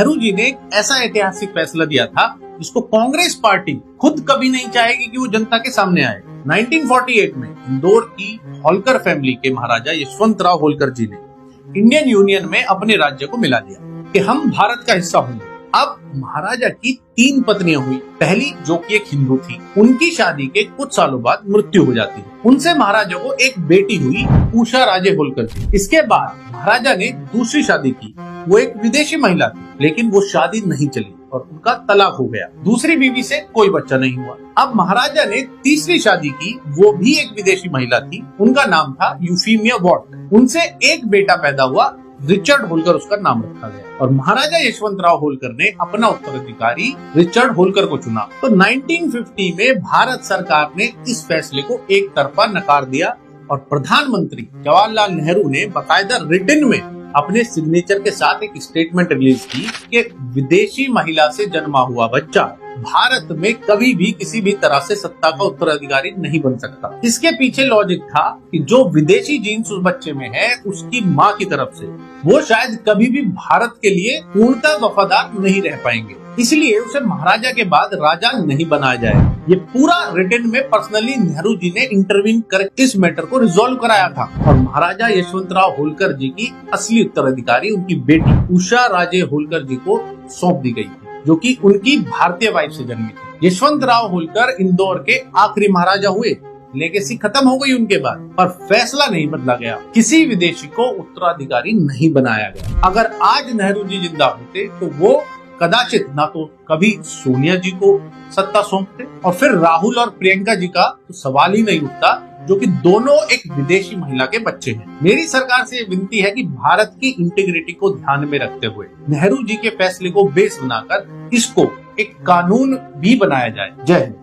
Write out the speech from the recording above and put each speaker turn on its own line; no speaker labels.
नेहरू जी ने एक ऐसा ऐतिहासिक फैसला दिया था जिसको कांग्रेस पार्टी खुद कभी नहीं चाहेगी कि वो जनता के सामने आए। 1948 में इंदौर की होलकर फैमिली के महाराजा यशवंतराव होलकर जी ने इंडियन यूनियन में अपने राज्य को मिला दिया कि हम भारत का हिस्सा होंगे। अब महाराजा की 3 पत्नियां हुई। पहली, जो कि एक हिंदू थी, उनकी शादी के कुछ सालों बाद मृत्यु हो जाती है। उनसे महाराजा को एक बेटी हुई, उषा राजे होलकर जी। इसके बाद महाराजा ने दूसरी शादी की। वो एक विदेशी महिला थी, लेकिन वो शादी नहीं चली और उनका तलाक हो गया। दूसरी बीवी से कोई बच्चा नहीं हुआ। अब महाराजा ने तीसरी शादी की, वो भी एक विदेशी महिला थी, उनका नाम था यूफीमिया वॉट। उनसे एक बेटा पैदा हुआ, रिचर्ड होलकर उसका नाम रखा गया और महाराजा यशवंतराव होलकर ने अपना उत्तराधिकारी रिचर्ड होलकर को चुना। तो 1950 में भारत सरकार ने इस फैसले को एक तरफा नकार दिया और प्रधानमंत्री जवाहरलाल नेहरू ने बाकायदा रिटन में अपने सिग्नेचर के साथ एक स्टेटमेंट रिलीज की कि विदेशी महिला से जन्मा हुआ बच्चा भारत में कभी भी किसी भी तरह से सत्ता का उत्तराधिकारी नहीं बन सकता। इसके पीछे लॉजिक था कि जो विदेशी जीन्स उस बच्चे में है, उसकी माँ की तरफ से वो शायद कभी भी भारत के लिए पूर्णतः वफादार नहीं रह पाएंगे, इसलिए उसे महाराजा के बाद राजा नहीं बनाया जाए। ये पूरा रिटन में पर्सनली नेहरू जी ने इंटरवीन कर इस मैटर को रिजॉल्व कराया था और महाराजा यशवंतराव होलकर जी की असली उत्तराधिकारी उनकी बेटी उषा राजे होलकर जी को सौंप दी गई थी, जो कि उनकी भारतीय वाइफ से जन्मी थी। यशवंतराव होलकर इंदौर के आखिरी महाराजा हुए। लेगेसी खत्म हो गई उनके बाद, पर फैसला नहीं बदला गया। किसी विदेशी को उत्तराधिकारी नहीं बनाया गया। अगर आज नेहरू जी जिंदा होते तो वो कदाचित ना तो कभी सोनिया जी को सत्ता सौंपते और फिर राहुल और प्रियंका जी का तो सवाल ही नहीं उठता, जो कि दोनों एक विदेशी महिला के बच्चे हैं। मेरी सरकार से विनती है कि भारत की इंटीग्रिटी को ध्यान में रखते हुए नेहरू जी के फैसले को बेस बनाकर इसको एक कानून भी बनाया जाए। जय हिंद।